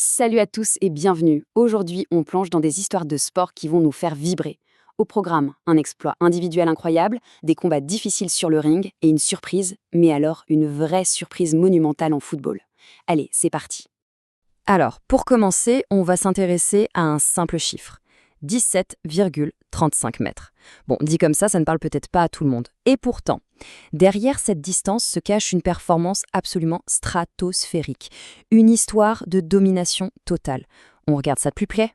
Salut à tous et bienvenue. Aujourd'hui, on plonge dans des histoires de sport qui vont nous faire vibrer. Au programme, un exploit individuel incroyable, des combats difficiles sur le ring et une surprise, mais alors une vraie surprise monumentale en football. Allez, c'est parti. Alors, pour commencer, on va s'intéresser à un simple chiffre. 17,35 mètres. Bon, dit comme ça ne parle peut-être pas à tout le monde. Et pourtant, derrière cette distance se cache une performance absolument stratosphérique. Une histoire de domination totale. On regarde ça de plus près?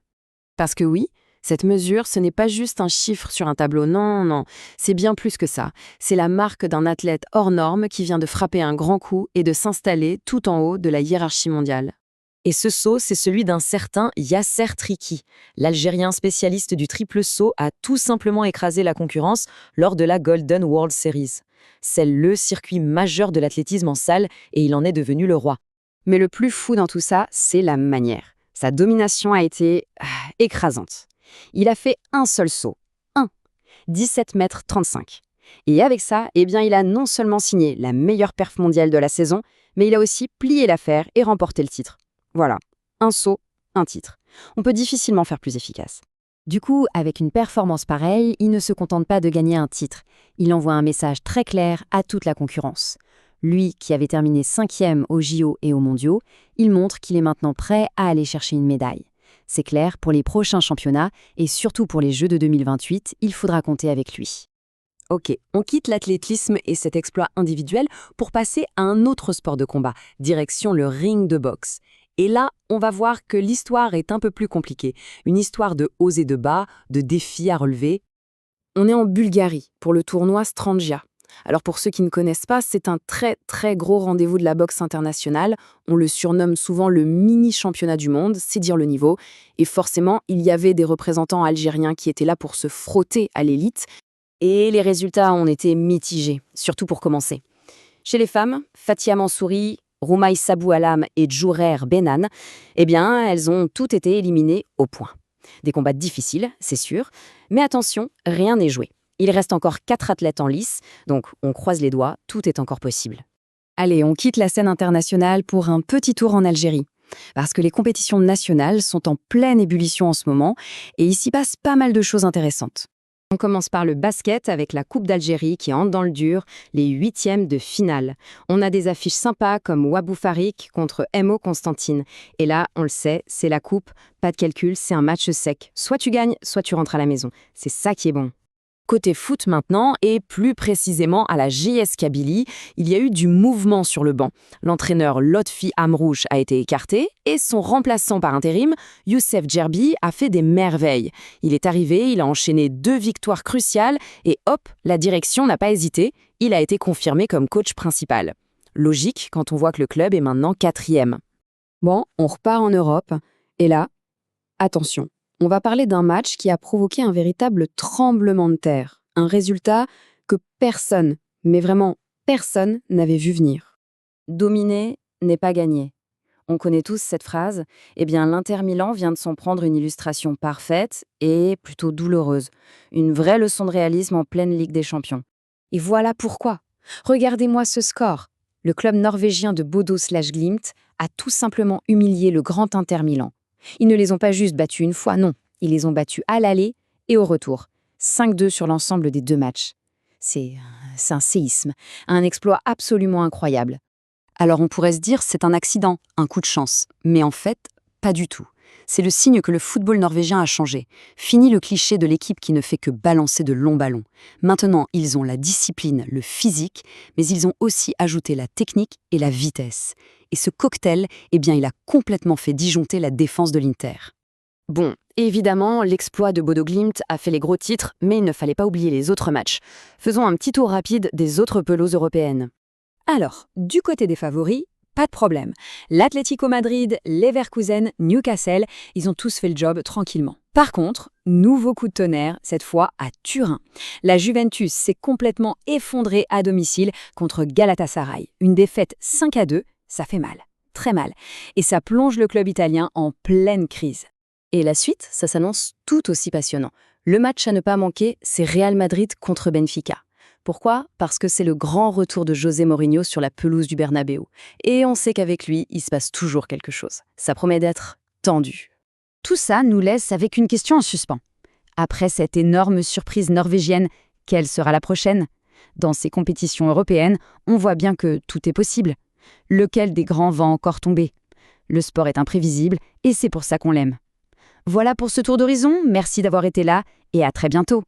Parce que oui, cette mesure, ce n'est pas juste un chiffre sur un tableau, non, non, c'est bien plus que ça. C'est la marque d'un athlète hors norme qui vient de frapper un grand coup et de s'installer tout en haut de la hiérarchie mondiale. Et ce saut, c'est celui d'un certain Yasser Triki. L'Algérien spécialiste du triple saut a tout simplement écrasé la concurrence lors de la Golden World Series. C'est le circuit majeur de l'athlétisme en salle et il en est devenu le roi. Mais le plus fou dans tout ça, c'est la manière. Sa domination a été écrasante. Il a fait un seul saut. 17 mètres 35. Et avec ça, il a non seulement signé la meilleure perf mondiale de la saison, mais il a aussi plié l'affaire et remporté le titre. Voilà, un saut, un titre. On peut difficilement faire plus efficace. Du coup, avec une performance pareille, il ne se contente pas de gagner un titre. Il envoie un message très clair à toute la concurrence. Lui, qui avait terminé 5e aux JO et aux Mondiaux, il montre qu'il est maintenant prêt à aller chercher une médaille. C'est clair, pour les prochains championnats, et surtout pour les Jeux de 2028, il faudra compter avec lui. Ok, on quitte l'athlétisme et cet exploit individuel pour passer à un autre sport de combat, direction le ring de boxe. Et là, on va voir que l'histoire est un peu plus compliquée. Une histoire de hauts et de bas, de défis à relever. On est en Bulgarie pour le tournoi Strangia. Alors pour ceux qui ne connaissent pas, c'est un très très gros rendez-vous de la boxe internationale. On le surnomme souvent le mini-championnat du monde, c'est dire le niveau. Et forcément, il y avait des représentants algériens qui étaient là pour se frotter à l'élite. Et les résultats ont été mitigés, surtout pour commencer. Chez les femmes, Fatia Mansouri, Roumaï Sabou Alam et Djourer Benan, elles ont toutes été éliminées au point. Des combats difficiles, c'est sûr, mais attention, rien n'est joué. Il reste encore 4 athlètes en lice, donc on croise les doigts, tout est encore possible. Allez, on quitte la scène internationale pour un petit tour en Algérie. Parce que les compétitions nationales sont en pleine ébullition en ce moment, et il s'y passe pas mal de choses intéressantes. On commence par le basket avec la Coupe d'Algérie qui entre dans le dur, les 8e de finale. On a des affiches sympas comme Wabou Farik contre Mo Constantine. Et là, on le sait, c'est la coupe, pas de calcul, c'est un match sec. Soit tu gagnes, soit tu rentres à la maison. C'est ça qui est bon. Côté foot maintenant, et plus précisément à la JS Kabylie, il y a eu du mouvement sur le banc. L'entraîneur Lotfi Amrouche a été écarté et son remplaçant par intérim, Youssef Djerbi, a fait des merveilles. Il est arrivé, il a enchaîné 2 victoires cruciales et hop, la direction n'a pas hésité, il a été confirmé comme coach principal. Logique quand on voit que le club est maintenant 4e. Bon, on repart en Europe, et là, attention. On va parler d'un match qui a provoqué un véritable tremblement de terre. Un résultat que personne, mais vraiment personne, n'avait vu venir. Dominer n'est pas gagner. On connaît tous cette phrase. L'Inter Milan vient de s'en prendre une illustration parfaite et plutôt douloureuse. Une vraie leçon de réalisme en pleine Ligue des Champions. Et voilà pourquoi. Regardez-moi ce score. Le club norvégien de Bodo/Glimt a tout simplement humilié le grand Inter Milan. Ils ne les ont pas juste battus une fois, non. Ils les ont battus à l'aller et au retour. 5-2 sur l'ensemble des 2 matchs. C'est un séisme, un exploit absolument incroyable. Alors on pourrait se dire c'est un accident, un coup de chance. Mais en fait, pas du tout. C'est le signe que le football norvégien a changé. Fini le cliché de l'équipe qui ne fait que balancer de longs ballons. Maintenant, ils ont la discipline, le physique, mais ils ont aussi ajouté la technique et la vitesse. Et ce cocktail, il a complètement fait disjoncter la défense de l'Inter. Bon, évidemment, l'exploit de Bodo Glimt a fait les gros titres, mais il ne fallait pas oublier les autres matchs. Faisons un petit tour rapide des autres pelouses européennes. Alors, du côté des favoris, pas de problème. L'Atlético Madrid, Leverkusen, Newcastle, ils ont tous fait le job tranquillement. Par contre, nouveau coup de tonnerre, cette fois à Turin. La Juventus s'est complètement effondrée à domicile contre Galatasaray. Une défaite 5-2, ça fait mal, très mal. Et ça plonge le club italien en pleine crise. Et la suite, ça s'annonce tout aussi passionnant. Le match à ne pas manquer, c'est Real Madrid contre Benfica. Pourquoi? Parce que c'est le grand retour de José Mourinho sur la pelouse du Bernabéu. Et on sait qu'avec lui, il se passe toujours quelque chose. Ça promet d'être tendu. Tout ça nous laisse avec une question en suspens. Après cette énorme surprise norvégienne, quelle sera la prochaine? Dans ces compétitions européennes, on voit bien que tout est possible. Lequel des grands va encore tomber? Le sport est imprévisible et c'est pour ça qu'on l'aime. Voilà pour ce tour d'horizon, merci d'avoir été là et à très bientôt.